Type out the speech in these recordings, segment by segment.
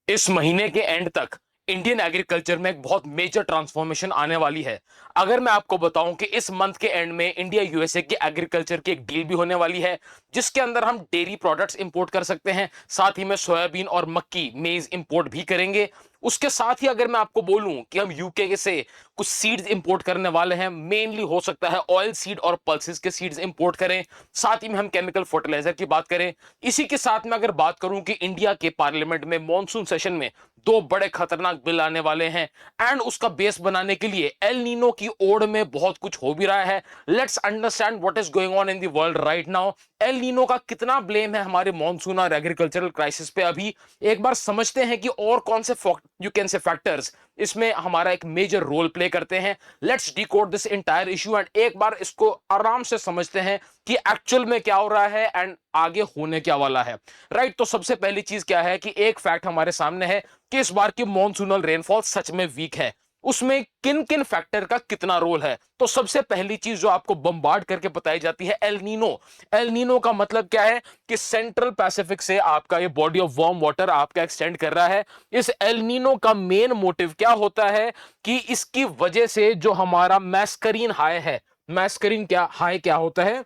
इस महीने के एंड तक इंडियन एग्रीकल्चर में एक बहुत मेजर ट्रांसफॉर्मेशन आने वाली है। अगर मैं आपको बताऊं कि इस मंथ के एंड में इंडिया यूएसए की एग्रीकल्चर की एक डील भी होने वाली है, जिसके अंदर हम डेयरी प्रोडक्ट्स इंपोर्ट कर सकते हैं, साथ ही में सोयाबीन और मक्की मेज इंपोर्ट भी करेंगे। उसके साथ ही अगर मैं आपको बोलूं कि हम यूके से कुछ सीड्स इंपोर्ट करने वाले हैं, मेनली हो सकता है ऑयल सीड और पल्सेस के सीड्स इंपोर्ट करें, साथ ही में हम केमिकल फर्टिलाइजर की बात करें। इसी के साथ में अगर बात करूं कि इंडिया के पार्लियामेंट में मॉनसून सेशन में दो बड़े खतरनाक बिल आने वाले हैं, एंड उसका बेस बनाने के लिए एल नीनो की ओर में बहुत कुछ हो भी रहा है। Let's understand what is going on in the world right now. L Nino का कितना ब्लेम है हमारे मॉनसून और एग्रीकल्चरल क्राइसिस पे, अभी एक बार समझते हैं कि और कौन से यू कैन से फैक्टर्स इसमें हमारा एक मेजर रोल प्ले करते हैं। Let's decode this entire issue and एक बार इसको आराम से समझते हैं कि एक्चुअल में क्या हो रहा है एंड आगे होने क्या वाला है। राइट, तो सबसे पहली चीज क्या है कि एक फैक्ट हमारे सामने है कि इस बार की मॉनसूनल रेनफॉल सच में वीक है। उसमें किन किन फैक्टर का कितना रोल है, तो सबसे पहली चीज जो आपको बम्बार्ड करके बताई जाती है, एल नीनो। एल नीनो का मतलब क्या है कि सेंट्रल पैसिफिक से आपका ये बॉडी ऑफ वार्म वाटर आपका एक्सटेंड कर रहा है। इस एल नीनो का मेन मोटिव क्या होता है कि इसकी वजह से जो हमारा मैस्करीन हाई है, मैस्करीन क्या हाई क्या होता है,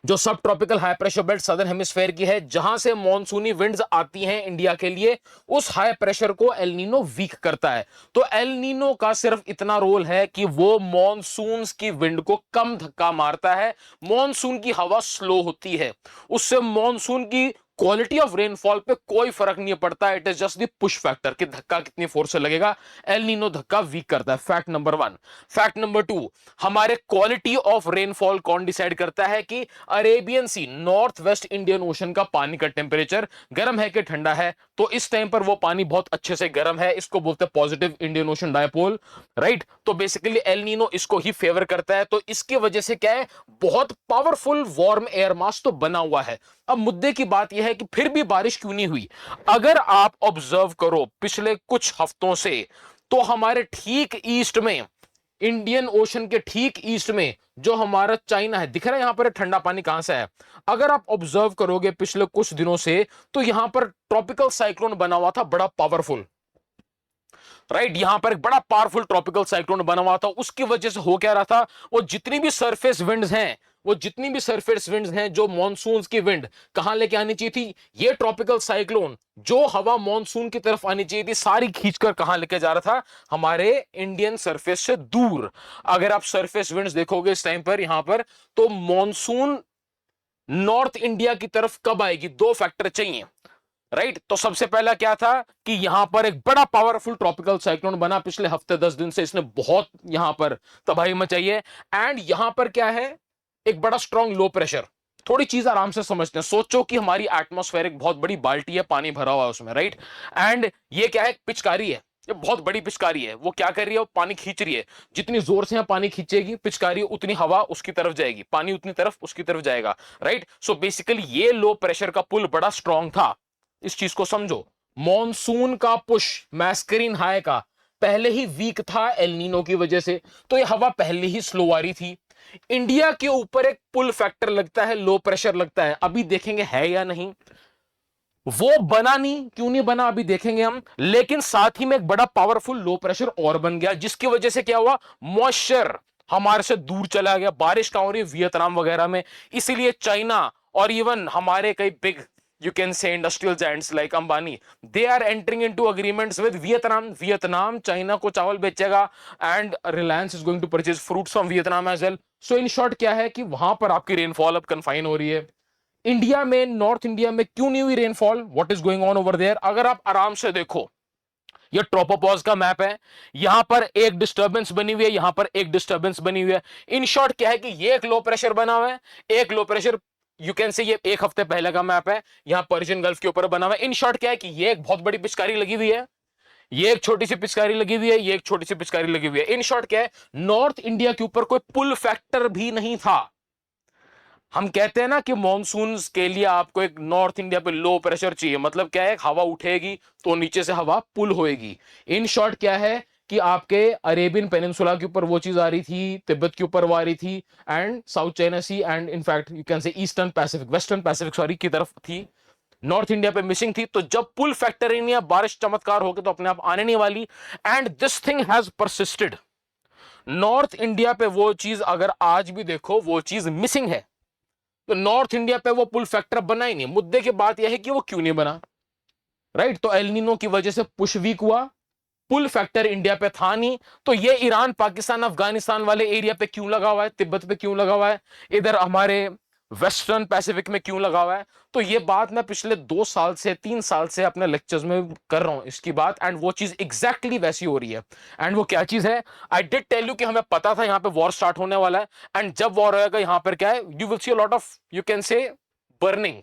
जो सब tropical high pressure belt southern hemisphere की है, जहां से मॉनसूनी विंड्स आती हैं इंडिया के लिए, उस हाई प्रेशर को एल नीनो वीक करता है। तो एल नीनो का सिर्फ इतना रोल है कि वो मॉनसून की विंड को कम धक्का मारता है, मॉनसून की हवा स्लो होती है, उससे मॉनसून की क्वालिटी ऑफ रेनफॉल पे कोई फर्क नहीं पड़ता। It is just the push factor कि धक्का कितनी फोर्स से लगेगा, एल नीनो धक्का वीक करता है। Fact number one. Fact number to, हमारे क्वालिटी ऑफ रेनफॉल कौन डिसाइड करता है कि अरेबियन सी, नॉर्थ वेस्ट इंडियन ओशन का पानी का टेम्परेचर गर्म है कि ठंडा है। तो इस टाइम पर वो पानी बहुत अच्छे से गर्म है, इसको बोलते हैं positive Indian ocean dipole. Right, तो बेसिकली एल नीनो इसको ही फेवर करता है। तो इसकी वजह से क्या है, बहुत पावरफुल वार्म एयर मास तो बना हुआ है। अब मुद्दे की बात यह है कि फिर भी बारिश क्यों नहीं हुई। अगर आप ऑब्जर्व करो पिछले कुछ हफ्तों से, तो हमारे ठीक ईस्ट में, इंडियन ओशन के ठीक ईस्ट में जो हमारा चाइना है, दिख रहा है यहां पर ठंडा पानी कहां से है। अगर आप ऑब्जर्व करोगे पिछले कुछ दिनों से, तो यहां पर ट्रॉपिकल साइक्लोन बना हुआ था बड़ा पावरफुल। राइट, यहां पर एक बड़ा पावरफुल ट्रॉपिकल साइक्लोन बना हुआ था। उसकी वजह से हो क्या रहा था, वो जितनी भी सरफेस विंड्स हैं, वो जितनी भी सरफेस विंड्स हैं जो मॉनसून की विंड कहां लेके आनी चाहिए थी, ये ट्रॉपिकल साइक्लोन जो हवा मॉनसून की तरफ आनी चाहिए थी, सारी खींचकर कहां लेके जा रहा था, हमारे इंडियन सरफेस से दूर। अगर आप सरफेस विंड्स देखोगे इस टाइम पर यहां पर, तो मॉनसून नॉर्थ इंडिया की तरफ कब आएगी, दो फैक्टर चाहिए। राइट, तो सबसे पहला क्या था कि यहां पर एक बड़ा पावरफुल ट्रॉपिकल साइक्लोन बना पिछले हफ्ते 10 दिन से, इसने बहुत यहां पर तबाही मचाई है। एंड यहां पर क्या है, एक बड़ा स्ट्रॉन्ग लो प्रेशर। थोड़ी चीज आराम से समझते हैं, सोचो कि हमारी एटमॉस्फेयर एक बहुत बड़ी बाल्टी है, पानी भरा हुआ है उसमें। राइट, एंड ये क्या है, पिचकारी है, ये बहुत बड़ी पिचकारी है। वो क्या कर रही है, वो पानी खींच रही है। जितनी जोर से पानी खींचेगी पिचकारी, उतनी हवा उसकी तरफ जाएगी, पानी उतनी तरफ उसकी तरफ जाएगा। राइट, सो बेसिकली ये लो प्रेशर का पुल बड़ा स्ट्रॉन्ग था। इस चीज को समझो, मॉनसून का पुश मैस्करीन हाई का पहले ही वीक था एल नीनो की वजह से, तो ये हवा पहले ही स्लो आ रही थी। इंडिया के ऊपर एक पुल फैक्टर लगता है, लो प्रेशर लगता है, अभी देखेंगे है या नहीं। वो बना नहीं, क्यों नहीं बना अभी देखेंगे हम, लेकिन साथ ही में एक बड़ा पावरफुल लो प्रेशर और बन गया, जिसकी वजह से क्या हुआ, मॉइस्चर हमारे से दूर चला गया। बारिश कहां हो रही है, वियतनाम वगैरह में। इसीलिए चाइना और इवन हमारे कई big, you can say industrial giants like Ambani, they are entering into agreements with Vietnam. Vietnam China को चावल बेचेगा, and Reliance is going to purchase fruits from Vietnam as well. So in short क्या है कि वहां पर आपकी rainfall अब कन्फाइन हो रही है। इंडिया में, नॉर्थ इंडिया में क्यों नहीं हुई rainfall, what is going on over there. अगर आप आराम से देखो, ये ट्रोपोपॉज का मैप है, यहां पर एक डिस्टर्बेंस बनी हुई है, यहां पर एक डिस्टर्बेंस बनी हुई है। इन शॉर्ट क्या है कि ये एक लो प्रेशर बना हुआ है, एक लो प्रेशर, यू कैन से ये एक हफ्ते पहले का मैप है, यहां पर्शियन गल्फ के ऊपर बना हुआ है। इन शॉर्ट क्या है कि ये एक बहुत बड़ी पिचकारी लगी हुई है, ये एक छोटी सी पिचकारी लगी हुई है, ये एक छोटी सी पिचकारी लगी हुई है। इन शॉर्ट क्या है, नॉर्थ इंडिया के ऊपर कोई पुल फैक्टर भी नहीं था। हम कहते हैं ना कि मॉनसून के लिए आपको एक नॉर्थ इंडिया पे लो प्रेशर चाहिए, मतलब क्या है, हवा उठेगी तो नीचे से हवा पुल होएगी। इन शॉर्ट क्या है कि आपके अरेबियन पेनिनसुला के ऊपर वो चीज आ रही थी, तिब्बत के ऊपर वो आ रही थी, and South China Sea, and in fact you can say eastern Pacific, western Pacific sorry की तरफ थी। नॉर्थ इंडिया पे मिसिंग थी, तो जब पुल फैक्टर इन या बारिश चमत्कार होगी तो अपने आप आने नहीं वाली। And this thing has persisted. North India पे वो चीज अगर आज भी देखो वो चीज मिसिंग है, तो नॉर्थ इंडिया पे वो पुल फैक्टर बना ही नहीं। मुद्दे की बात यह है कि वो क्यों नहीं बना, राइट? तो एल नीनो की वजह से पुश वीक हुआ, पुल फैक्टर इंडिया पे था नहीं। तो ये ईरान पाकिस्तान अफगानिस्तान वाले एरिया पे क्यों लगा हुआ है, तिब्बत पे क्यों लगा हुआ है, इधर हमारे वेस्टर्न पैसिफिक में क्यों लगा हुआ है? तो ये बात मैं पिछले 2 साल से 3 साल से अपने लेक्चर्स में कर रहा हूं इसकी बात, एंड वो चीज एग्जैक्टली वैसी हो रही है। एंड वो क्या चीज है, आई डिड टेल यू कि हमें पता था यहां पे वॉर स्टार्ट होने वाला है, एंड जब वॉर होगा यहां पर क्या है, you will see a lot of, you can say, burning.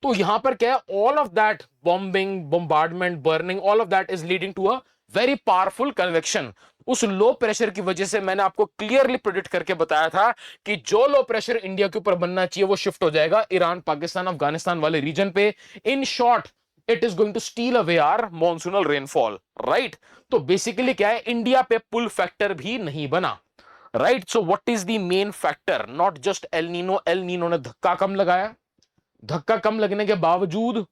तो यहां पर क्या है, all of that bombing, bombardment, burning, all of that is leading to a very powerful convection. उस लो प्रेशर की वजह से मैंने आपको क्लियरली प्रिडिक्ट करके बताया था कि जो लो प्रेशर इंडिया के ऊपर बनना चाहिए वो शिफ्ट हो जाएगा ईरान पाकिस्तान अफगानिस्तान वाले रीजन पे। In short, it is going to steal away our monsoonal rainfall, right? तो बेसिकली क्या है, इंडिया पे पुल फैक्टर भी नहीं बना, right? So what is the main factor? Not just El Nino. El Nino ने धक्का कम लगाया, धक्का कम लगने के बावजूद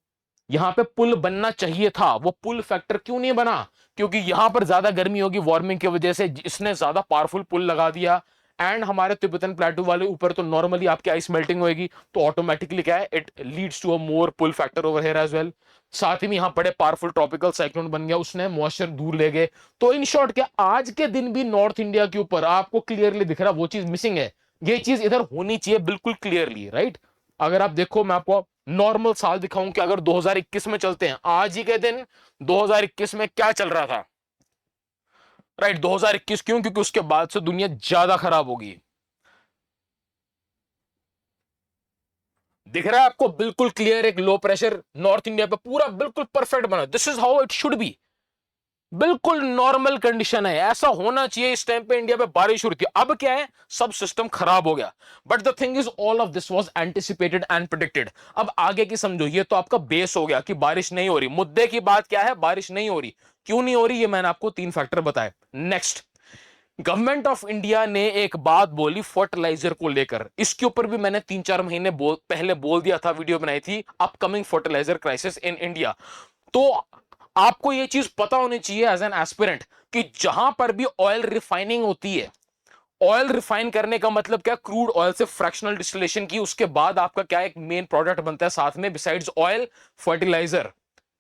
यहां पे पुल बनना चाहिए था, वो पुल फैक्टर क्यों नहीं बना? क्योंकि यहां पर ज्यादा गर्मी होगी वार्मिंग की वजह से, इसने ज्यादा पावरफुल पुल लगा दिया। एंड हमारे तिब्बतन प्लेटू वाले ऊपर तो नॉर्मली आपकी आइस मेल्टिंग होगी, तो ऑटोमेटिकली क्या है, it leads to a more pull factor over here as well. साथ ही में यहां बड़े पावरफुल ट्रॉपिकल साइक्लोन बन गया, उसने मॉइस्चर दूर ले गए। तो इन शॉर्ट क्या, आज के दिन भी नॉर्थ इंडिया के ऊपर आपको क्लियरली दिख रहा वो चीज मिसिंग है। ये चीज इधर होनी चाहिए बिल्कुल क्लियरली, राइट? अगर आप देखो, मैं आपको नॉर्मल साल दिखाऊं कि अगर 2021 में चलते हैं, आज ही के दिन 2021 में क्या चल रहा था, राइट? 2021 क्यों? क्योंकि उसके बाद से दुनिया ज्यादा खराब होगी। दिख रहा है आपको बिल्कुल क्लियर, एक लो प्रेशर नॉर्थ इंडिया पे पूरा बिल्कुल परफेक्ट बना। This is how it should B, बिल्कुल नॉर्मल कंडीशन है, ऐसा होना चाहिए। इस टाइम पे इंडिया पे बारिश हो रही थी, अब क्या है, सब सिस्टम खराब हो गया। But the thing is, all of this was anticipated and predicted. अब आगे की समझो, ये तो आपका बेस हो गया कि बारिश नहीं हो रही। मुद्दे की बात क्या है, बारिश नहीं हो रही, क्यों नहीं हो रही, ये मैंने आपको 3 फैक्टर बताए। नेक्स्ट, गवर्नमेंट ऑफ इंडिया ने एक बात बोली फर्टिलाइजर को लेकर, इसके ऊपर भी मैंने 3-4 महीने पहले बोल दिया था, वीडियो बनाई थी, upcoming fertiliser crisis in India. तो आपको यह चीज पता होनी चाहिए एज एन एस्पिरेंट कि जहां पर भी ऑयल रिफाइनिंग होती है, ऑयल रिफाइन करने का मतलब क्या, क्रूड ऑयल से फ्रैक्शनल डिस्टिलेशन की, उसके बाद आपका क्या एक मेन प्रोडक्ट बनता है साथ में, besides oil, fertilizer,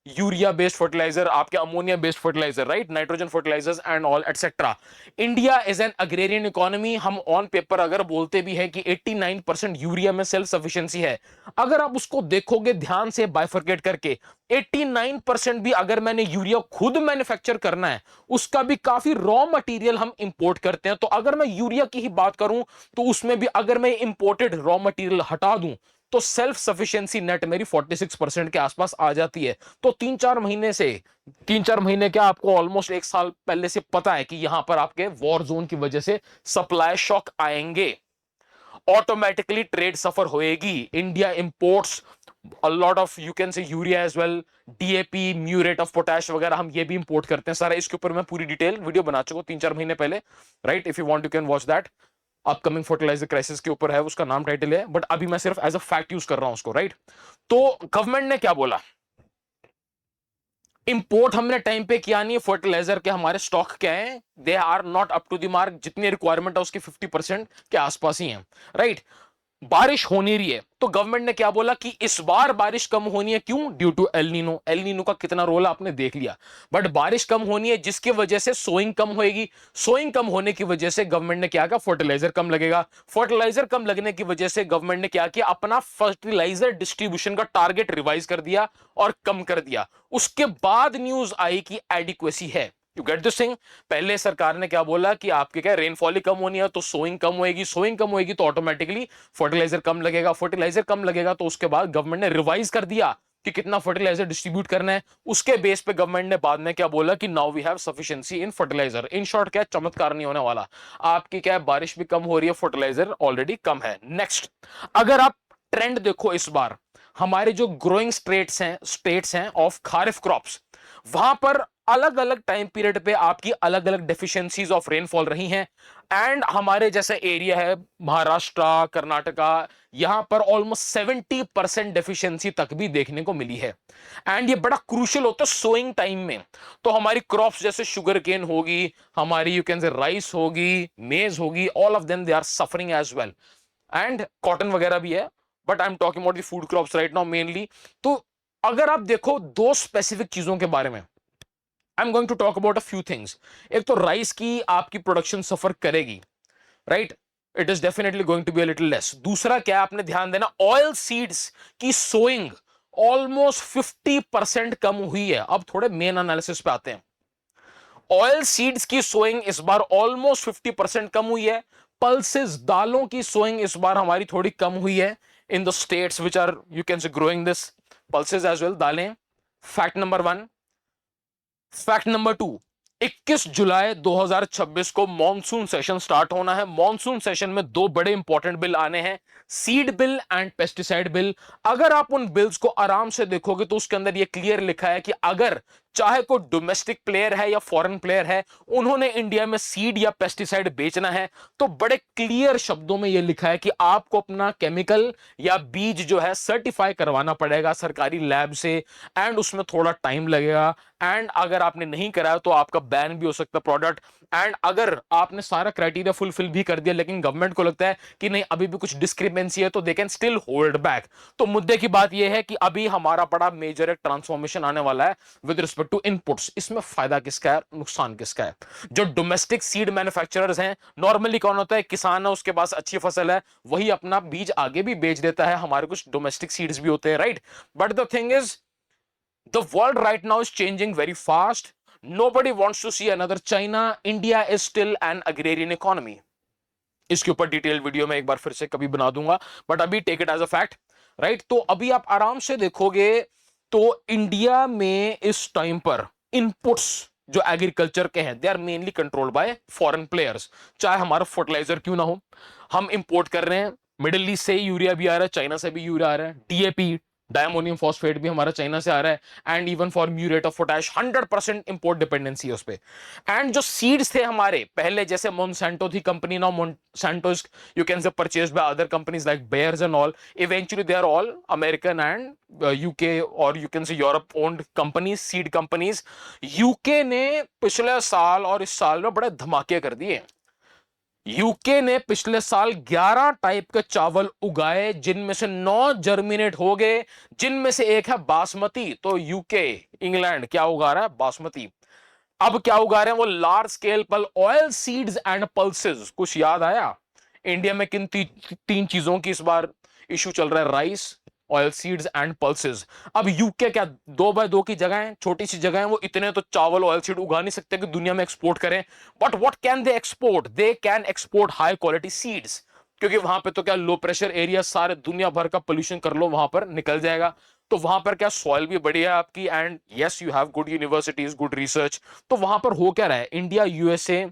urea based fertilizer, आपके ammonia based fertilizer, right, nitrogen fertilizers and all etcetera. India is an agrarian economy. हम ऑन पेपर अगर बोलते भी है कि 89% यूरिया में सेल्फ सफिशिएंसी है, अगर आप उसको देखोगे ध्यान से बाइफरकेट करके, 89% भी अगर मैंने यूरिया खुद मैन्युफैक्चर करना है, उसका भी काफी रॉ मटेरियल हम इंपोर्ट करते हैं। तो अगर मैं यूरिया की ही बात करूं, तो उसमें भी अगर मैं इंपोर्टेड रॉ मटेरियल हटा दूं, तो सेल्फ सफिशिएंसी नेट मेरी 46% के आसपास आ जाती है। तो 3-4 महीने क्या, आपको ऑलमोस्ट 1 साल पहले से पता है कि यहां पर आपके वॉर जोन की वजह से सप्लाई शॉक आएंगे, ऑटोमेटिकली ट्रेड सफर होएगी। India imports a lot of, you can say, urea as well, DAP, muriate of potash वगैरह हम ये भी इंपोर्ट करते हैं सारा। इसके ऊपर मैं पूरी डिटेल वीडियो बना चुका हूं 3-4 महीने पहले, right? If you want you can watch that. Upcoming fertiliser crisis के ऊपर है, उसका नाम टाइटल है, बट अभी मैं सिर्फ एज अ फैक्ट यूज कर रहा हूं उसको, राइट? तो गवर्नमेंट ने क्या बोला, इंपोर्ट हमने टाइम पे किया नहीं, फर्टिलाइजर के हमारे स्टॉक क्या है, they are not up to the mark, जितनी रिक्वायरमेंट है उसकी 50% के आसपास ही है, राइट? बारिश हो नहीं रही है, तो गवर्नमेंट ने क्या बोला कि इस बार बारिश कम होनी है, क्यों? Due to El Nino. El Nino का कितना रोल आपने देख लिया, बट बारिश कम होनी है जिसकी वजह से सोइंग कम होएगी। सोइंग कम होने की वजह से गवर्नमेंट ने क्या किया, फर्टिलाइजर कम लगेगा। फर्टिलाइजर कम लगने की वजह से गवर्नमेंट ने क्या किया, अपना फर्टिलाइजर डिस्ट्रीब्यूशन का टारगेट रिवाइज कर दिया और कम कर दिया। उसके बाद न्यूज आई कि एडिक्वेसी है। You get this thing? पहले सरकार ने क्या बोला कि आपके क्या रेनफॉल ही कम होनी है, तो सोइंग कम होएगी, सोइंग कम होएगी तो ऑटोमेटिकली फर्टिलाइजर कम लगेगा, फर्टिलाइजर कम लगेगा तो उसके बाद गवर्नमेंट ने रिवाइज कर दिया कि कितना फर्टिलाइजर डिस्ट्रीब्यूट करना है। उसके बेस पे गवर्नमेंट ने बाद में क्या बोला कि now we have sufficiency in fertiliser. In short क्या, चमत्कार नहीं होने वाला, आपकी क्या बारिश भी कम हो रही है, फर्टिलाइजर ऑलरेडी कम है। नेक्स्ट, अगर आप ट्रेंड देखो इस बार, हमारे जो ग्रोइंग स्टेट्स हैं ऑफ खारिफ क्रॉप्स, वहां पर अलग अलग टाइम पीरियड पे आपकी अलग अलग डेफिशिएंसीज ऑफ रेनफॉल रही हैं। एंड हमारे जैसा एरिया है महाराष्ट्र, कर्नाटका, यहां पर ऑलमोस्ट 70% डेफिशिएंसी तक भी देखने को मिली है। एंड ये बड़ा क्रूशियल होता है सोइंग टाइम में। तो हमारी क्रॉप्स जैसे शुगर केन होगी, हमारी यू कैन से राइस होगी, मेज होगी, all of them they are suffering as well. And cotton वगैरह भी है, but I am talking about the food crops right now mainly. तो अगर आप देखो दो स्पेसिफिक चीजों के बारे में, I am going to talk about a few things. एक तो राइस की आपकी प्रोडक्शन सफर करेगी, right, it is definitely going to be a little less. दूसरा क्या आपने ध्यान देना, ऑयल सीड्स की सोइंग ऑलमोस्ट 50% कम हुई है। अब थोड़े मेन एनालिसिस पे आते हैं। ऑयल सीड्स की सोइंग इस बार ऑलमोस्ट 50% कम हुई है। पल्सेस दालों की सोइंग इस बार हमारी थोड़ी कम हुई है in the states which are you can say growing this pulses as well, दालें। Fact number one. Fact number two, 21 जुलाई 2026 को मॉनसून सेशन स्टार्ट होना है। मॉनसून सेशन में दो बड़े इंपॉर्टेंट बिल आने हैं, seed bill and pesticide bill. अगर आप उन बिल्स को आराम से देखोगे तो उसके अंदर यह क्लियर लिखा है कि अगर चाहे कोई डोमेस्टिक प्लेयर है या फॉरेन प्लेयर है, उन्होंने इंडिया में सीड या पेस्टिसाइड बेचना है, तो बड़े क्लियर शब्दों में यह लिखा है कि आपको अपना केमिकल या बीज जो है सर्टिफाई करवाना पड़ेगा सरकारी लैब से। एंड उसमें थोड़ा टाइम लगेगा। एंड अगर आपने नहीं कराया तो आपका बैन भी हो सकता है प्रोडक्ट। एंड अगर आपने सारा क्राइटेरिया फुलफिल भी कर दिया लेकिन गवर्नमेंट को लगता है कि नहीं अभी भी कुछ डिस्क्रिपेंसी है, तो they can still hold back. तो मुद्दे की बात यह है कि अभी हमारा बड़ा मेजर एक ट्रांसफॉर्मेशन आने वाला है विद रिस्पेक्ट टू इनपुट्स। इसमें फायदा किसका है, नुकसान किसका है? जो डोमेस्टिक सीड मैन्युफैक्चरर्स हैं, नॉर्मली कौन होता है, किसान है, उसके पास अच्छी फसल है, वही अपना बीज आगे भी बेच देता है। हमारे कुछ डोमेस्टिक सीड्स भी होते हैं, right. But the thing is the world right now is changing very fast. Nobody wants to see another China. India is still an agrarian economy. इसके ऊपर डिटेल वीडियो में एक बार फिर से कभी बना दूंगा, बट अभी take it as a fact, right. तो अभी आप आराम से देखोगे तो इंडिया में इस टाइम पर इनपुट्स जो एग्रीकल्चर के हैं, they are mainly controlled by foreign players. चाहे हमारा फर्टिलाइजर क्यों ना हो, हम इंपोर्ट कर रहे हैं, मिडिल ईस्ट से यूरिया भी आ रहा है, चाइना से भी यूरिया आ रहा है, डीएपी डायमोनियम फॉस्फेट भी हमारा चाइना से आ रहा है। And even for muriate of potash 100% import dependency है उस पे। एंड जो सीड्स थे हमारे पहले, जैसे मोनसेंटो थी company, now Monsanto is you can say purchased by other companies like Bayers and all. Eventually they are all American and UK और you can say Europe owned companies, seed companies. UK ने पिछले साल और इस साल में बड़े धमाके कर दिए। यूके ने पिछले साल 11 टाइप के चावल उगाए, जिनमें से 9 जर्मिनेट हो गए, जिनमें से एक है बासमती। तो यूके, इंग्लैंड क्या उगा रहा है, बासमती। अब क्या उगा रहे हैं वो, लार्ज स्केल पर ऑयल सीड्स एंड पल्सेस। कुछ याद आया इंडिया में किन तीन चीजों की इस बार इशू चल रहा है, rice, oil seeds and pulses. अब यूके क्या 2x2 की जगह है, छोटी सी जगह है, वो इतने तो चावल ऑयल सीड उगा नहीं सकते कि दुनिया में एक्सपोर्ट करें। But what can they export, they can export high quality seeds. क्योंकि वहां पे तो क्या लो प्रेशर एरिया, सारे दुनिया भर का पोल्यूशन कर लो वहां पर निकल जाएगा। तो वहां पर क्या सॉइल भी बढ़िया है आपकी, and yes you have good universities, good research. तो वहां पर हो क्या रहा है, इंडिया यूएसए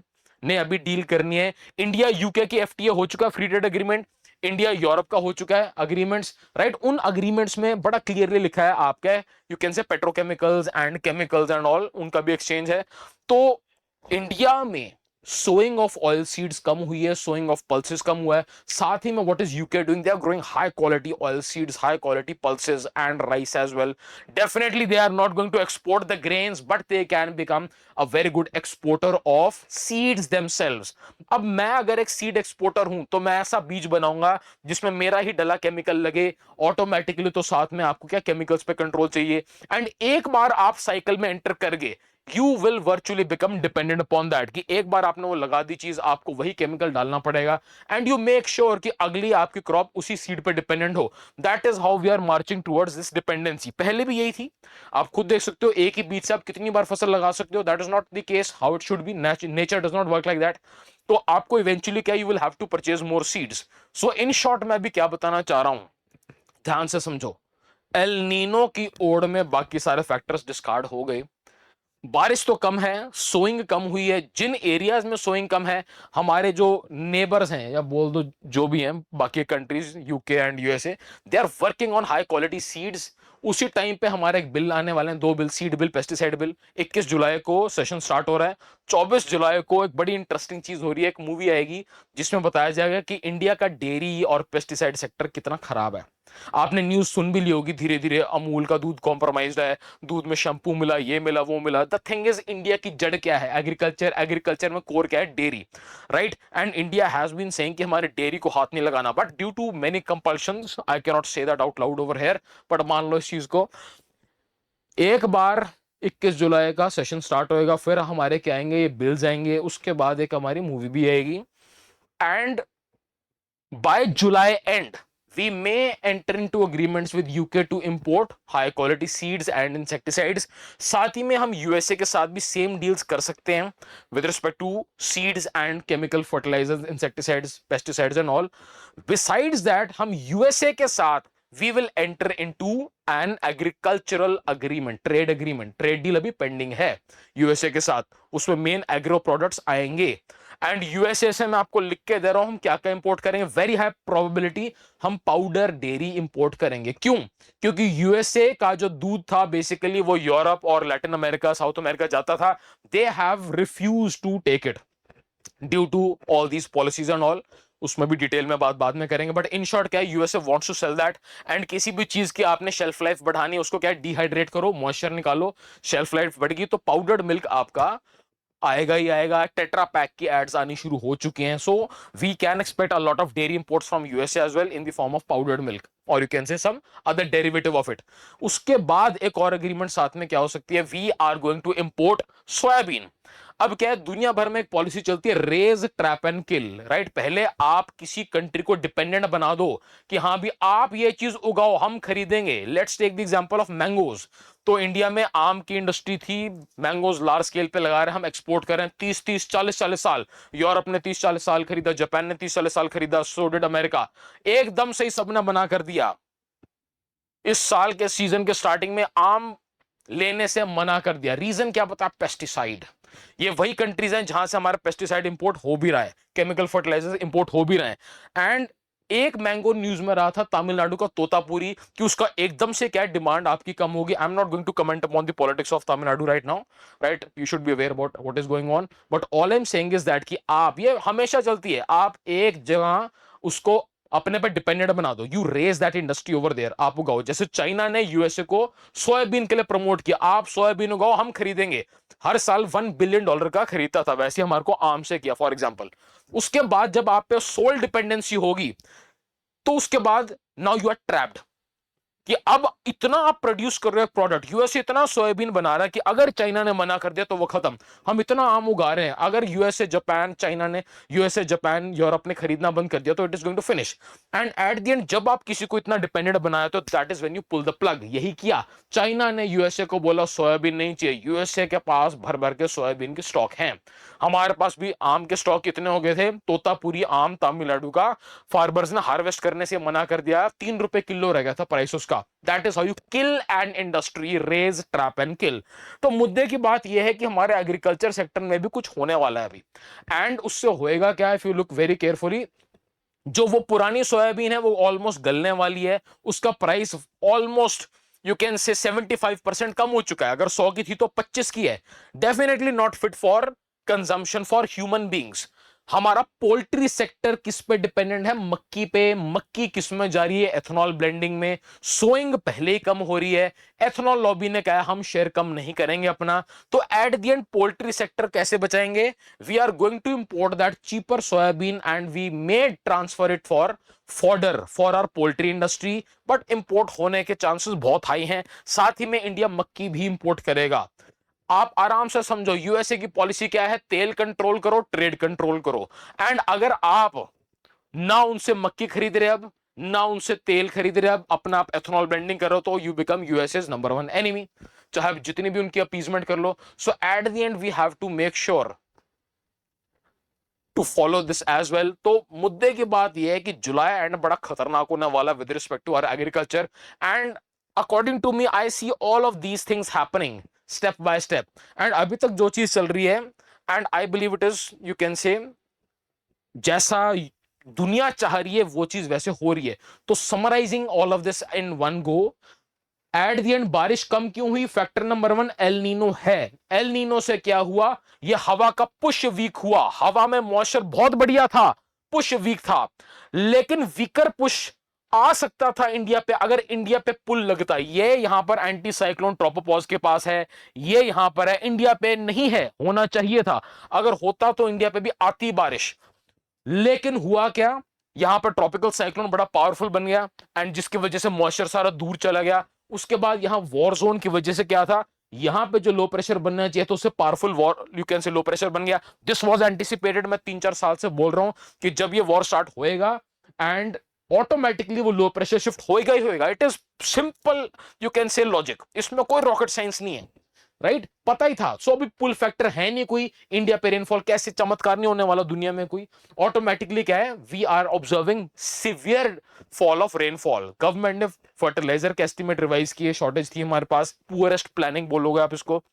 ने अभी डील करनी है। इंडिया यूके की एफटीए हो चुका है, free trade agreement. India Europe का हो चुका है अग्रीमेंट्स, राइट। उन अग्रीमेंट्स में बड़ा क्लियरली लिखा है आपके यू कैन से petrochemicals and chemicals and all, उनका भी एक्सचेंज है। तो इंडिया में सोइंग ऑफ ऑयल सीड्स कम हुई है, सोइंग ऑफ पल्सेस कम हुआ है। साथ ही में what is UK doing, they are growing high quality oil seeds, high quality pulses and rice as well. Definitely they are not going to export the grains, but they can become a very good exporter of seeds themselves. अब मैं अगर एक seed exporter हूं तो मैं ऐसा बीज बनाऊंगा जिसमें मेरा ही डला केमिकल लगे ऑटोमेटिकली। तो साथ में आपको क्या केमिकल्स पे कंट्रोल चाहिए। एंड एक बार आप साइकिल में एंटर कर गए, you will virtually become dependent upon that, कि एक बार आपने वो लगा दी चीज, आपको वही केमिकल डालना पड़ेगा। एंड यू मेक श्योर कि अगली आपकी क्रॉप उसी सीड पे डिपेंडेंट हो। That is how we are marching towards this dependency. पहले भी यही थी, आप खुद देख सकते हो, एक ही बीज से आप कितनी बार फसल लगा सकते हो। That is not the case how it should be, nature does not work like that. तो आपको इवेंचुअली क्या, you will have to purchase more seeds. So in short मैं भी क्या बताना चाह रहा हूं, ध्यान से समझो। एल नीनो की ओर में बाकी सारे फैक्टर्स डिस्कार्ड हो गए। बारिश तो कम है, सोइंग कम हुई है। जिन एरियाज में सोइंग कम है, हमारे जो नेबर्स हैं या बोल दो जो भी हैं बाकी countries, UK and USA, they are working on high quality seeds. उसी टाइम पे हमारे एक बिल आने वाले हैं, दो bill, seed bill, pesticide bill. 21 जुलाई को सेशन स्टार्ट हो रहा है। 24 जुलाई को एक बड़ी इंटरेस्टिंग चीज हो रही है, एक मूवी आएगी जिसमें बताया जाएगा कि इंडिया का डेयरी और पेस्टिसाइड सेक्टर कितना खराब है। आपने न्यूज सुन भी ली होगी, धीरे धीरे अमूल का दूध कॉम्प्रोमाइज्ड है, दूध में शैम्पू मिला, ये मिला, वो मिला। द थिंग इज, इंडिया की जड़ क्या है? एग्रीकल्चर। एग्रीकल्चर में कोर क्या है? Dairy, right? And India has been saying कि हमारे डेयरी को हाथ नहीं लगाना, but due to many compulsions, I can not say that out loud over here, but मान लो इस चीज को। एक बार 21 जुलाई का सेशन स्टार्ट होएगा, फिर हमारे क्या आएंगे? ये बिल्स आएंगे, उसके बाद एक हमारी मूवी भी आएगी, and by July end, we may enter into agreements with UK to import high quality seeds and insecticides. साथ ही में हम USA के साथ भी सेम डील्स कर सकते हैं with respect to seeds and chemical fertilizers, insecticides, pesticides and all. Besides that, हम USA के साथ we will enter into an agricultural agreement, trade agreement, trade deal अभी पेंडिंग है यूएसए के साथ, उसमें मेन एग्रो प्रोडक्ट्स आएंगे। एंड यूएसए से मैं आपको लिख के दे रहा हूं हम क्या क्या इंपोर्ट करेंगे। वेरी हाई प्रोबेबिलिटी हम पाउडर डेयरी इंपोर्ट करेंगे। क्यों? क्योंकि यूएसए का जो दूध था बेसिकली वो यूरोप और लैटिन अमेरिका, साउथ अमेरिका जाता था। They have refuse to take it due to all these policies and all. उसमें भी डिटेल में बात बाद में करेंगे, बट इन शॉर्ट क्या है, USA wants to sell that. And किसी भी चीज की आपने शेल्फ लाइफ बढ़ानी है, उसको क्या है, डिहाइड्रेट करो, मॉइस्चर निकालो, शेल्फ लाइफ बढ़ेगी, तो पाउडर्ड मिल्क आपका आएगा ही आएगा। टेट्रा पैक की एड्स आनी शुरू हो चुके हैं। So we can expect a lot of dairy imports from USA as well in the form of powdered milk, और you can say some other derivative of it. उसके बाद एक और एग्रीमेंट साथ में क्या हो सकती है, we are going to import soybean. अब क्या है, दुनिया भर में एक पॉलिसी चलती है, raise, trap and kill, right? पहले आप किसी कंट्री को डिपेंडेंट बना दो कि हाँ भी आप ये चीज उगाओ, हम खरीदेंगे। Let's take the example of mangoes. तो इंडिया में आम की इंडस्ट्री थी, मैंगोज लार्ज स्केल पे लगा रहे हैं, हम एक्सपोर्ट कर रहे हैं 30-30, 40-40 साल। यूरोप ने 30-40 साल खरीदा, जापान ने 30-40 साल खरीदा, सो डिड अमेरिका। एकदम से ही सबने बना कर दिया। इस साल के सीजन के स्टार्टिंग में आम लेने से मना कर दिया। रीजन क्या पता? पेस्टिसाइड। ये वही कंट्रीज हैं जहां से हमारा पेस्टिसाइड इंपोर्ट हो भी रहा है, केमिकल फर्टिलाइजर्स इंपोर्ट हो भी रहे हैं। एंड एक मैंगो न्यूज में रहा था तमिलनाडु का तोतापुरी कि उसका एकदम से क्या डिमांड आपकी कम होगी। I am not going to comment upon the politics of Tamil Nadu right now, right? You should be aware about what is going on, but all I am saying is that कि आप, ये हमेशा चलती है, आप एक जगह उसको अपने पे डिपेंडेंट बना दो, you raise that industry over there, आप उगाओ। जैसे चाइना ने यूएसए को सोयाबीन के लिए प्रमोट किया, आप सोयाबीन उगाओ, हम खरीदेंगे। हर साल $1 बिलियन का खरीदता था, वैसे हमारे को आम से किया फॉर एग्जाम्पल। उसके बाद जब आप पे सोल डिपेंडेंसी होगी, तो उसके बाद नाउ यू आर ट्रैप्ड कि अब इतना आप प्रोड्यूस कर रहे हो प्रोडक्ट, यूएसए इतना सोयाबीन बना रहा है कि अगर चाइना ने मना कर दिया तो वो खत्म। हम इतना आम उगा रहे हैं, अगर यूएसए, जापान, चाइना ने, यूएसए, जापान, यूरोप ने खरीदना बंद कर दिया तो it is going to finish. And at the end जब आप किसी को इतना डिपेंडेंट बनाया तो that is when you pull the plug. यही किया चाइना ने, यूएसए को बोला सोयाबीन नहीं चाहिए। यूएसए के पास भर भर के सोयाबीन के स्टॉक हैं, हमारे पास भी आम के स्टॉक कितने हो गए थे। तोतापुरी आम तमिलनाडु का फार्मर्स ने हार्वेस्ट करने से मना कर दिया, ₹3 किलो रह गया था प्राइस उसका। That is how you kill an industry, raise, trap and kill. तो मुद्दे की बात यह है कि हमारे एग्रीकल्चर सेक्टर में भी कुछ होने वाला है अभी। एंड उससे होएगा क्या, if you look very carefully, जो वो पुरानी सोयाबीन है वो ऑलमोस्ट गलने वाली है, उसका प्राइस ऑलमोस्ट यू कैन से 75% कम हो चुका है। अगर 100 की थी तो 25 की है। Definitely not fit for consumption for human beings. हमारा पोल्ट्री सेक्टर किस पे डिपेंडेंट है? मक्की पे। मक्की किस में जा रही है? एथेनॉल ब्लेंडिंग में। सोइंग पहले ही कम हो रही है, एथेनॉल लॉबी ने कहा हम शेयर कम नहीं करेंगे अपना। तो at the end poultry sector कैसे बचाएंगे? We are going to import that cheaper soybean and we may transfer it for fodder for our poultry industry, but import होने के चांसेस बहुत हाई हैं। साथ ही में इंडिया मक्की भी इंपोर्ट करेगा। आप आराम से समझो, यूएसए की पॉलिसी क्या है? तेल कंट्रोल करो, ट्रेड कंट्रोल करो। एंड अगर आप ना उनसे मक्की खरीद रहे अब, ना उनसे तेल खरीद रहे अब, अपना आप एथेनॉल ब्लेंडिंग कर रहे हो, तो you become USS number 1 enemy, चाहे आप जितनी भी उनकी अपीजमेंट कर लो। So at the end we have to make sure to follow this as well. तो मुद्दे की बात यह है कि जुलाई एंड बड़ा खतरनाक होने वाला with respect to our agriculture. And according to me, I see all of these things happening step by step. And अभी तक जो चीज चल रही है, and I believe it is, you can say, जैसा दुनिया चाह रही है वो चीज वैसे हो रही है। तो summarising all of this in one go, at the end बारिश कम क्यों हुई? फैक्टर नंबर 1 एल नीनो है। एल नीनो से क्या हुआ? ये हवा का पुश वीक हुआ, हवा में मॉइस्चर बहुत बढ़िया था, पुश वीक था, लेकिन वीकर पुश आ सकता था इंडिया पे अगर इंडिया पे पुल लगता। ये यहां पर एंटी साइक्लोन ट्रोपोपॉज के पास है, ये यहां पर है, इंडिया पे नहीं है, होना चाहिए था। अगर होता तो इंडिया पे भी आती बारिश, लेकिन हुआ क्या? यहां पर ट्रॉपिकल साइक्लोन बड़ा पावरफुल बन गया एंड जिसकी वजह से मॉइस्चर सारा दूर चला गया। उसके बाद यहां वॉर जोन की वजह से क्या था? यहां पे जो लो प्रेशर बनना चाहिए तो उससे पावरफुल वॉर, यू कैन से लो प्रेशर बन गया। This was anticipated. मैं 3-4 साल से बोल रहा हूं कि जब ये वॉर स्टार्ट होएगा एंड ऑटोमेटिकली वो लो प्रेशर शिफ्ट होएगा ही होएगा। It is simple, you can से लॉजिक, इसमें कोई रॉकेट साइंस नहीं है, राइट? पता ही था। सो अभी पुल फैक्टर है नहीं कोई, इंडिया पे रेनफॉल कैसे चमत्कार नहीं होने वाला दुनिया में कोई। ऑटोमेटिकली क्या है, we are observing severe fall of rainfall. Government ने फर्टिलाइजर के एस्टिमेट रिवाइज किए, शॉर्टेज थी हमारे पास, पुअरेस्ट प्लानिंग बोलोगे आप इसको।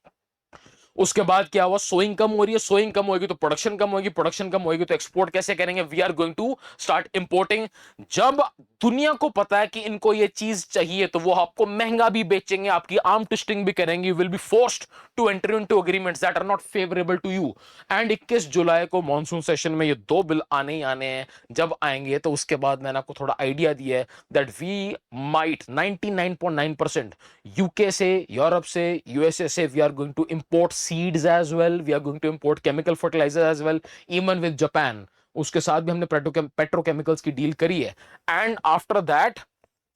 उसके बाद क्या हुआ? सोइंग कम हो रही है, सोइंग कम होगी तो प्रोडक्शन कम होगी, प्रोडक्शन कम होगी तो एक्सपोर्ट कैसे करेंगे? We are going to start importing. जब दुनिया को पता है कि इनको ये चीज चाहिए तो वो आपको महंगा भी बेचेंगे, आपकी आर्म ट्विस्टिंग भी करेंगे। You will be forced to enter into agreements that are not favourable to you. And 21 जुलाई को मॉनसून सेशन में ये दो बिल आने ही आने हैं। जब आएंगे तो उसके बाद मैंने आपको थोड़ा आइडिया दिया है दैट वी माइट 99.9% यूके से, यूरोप से, यूएसए से we are going to import seeds as well, we are going to import chemical fertiliser as well, even with Japan. उसके साथ भी हमने पेट्रोकेमिकल्स की डील करी है। एंड आफ्टर दैट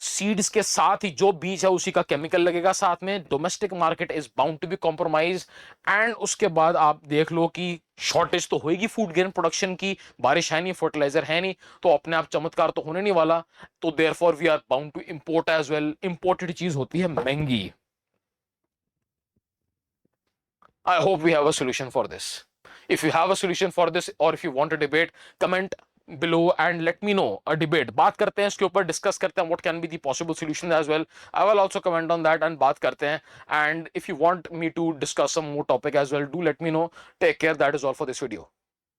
सीड्स के साथ ही जो बीज है उसी का केमिकल लगेगा साथ में। Domestic market is bound to be compromise. And उसके बाद आप देख लो कि शॉर्टेज तो होगी फूड ग्रेन प्रोडक्शन की, बारिश है नहीं, फर्टिलाइजर है नहीं, तो अपने आप चमत्कार तो होने नहीं वाला। तो therefore we are bound to import as well. Imported चीज होती है महंगी। I hope we have a solution for this. If you have a solution for this or if you want a debate, comment below and let me know a debate. बात करते हैं इसके ऊपर, discuss करते हैं what can be the possible solution as well. I will also comment on that and बात करते हैं. And if you want me to discuss some more topic as well, do let me know. Take care. That is all for this video.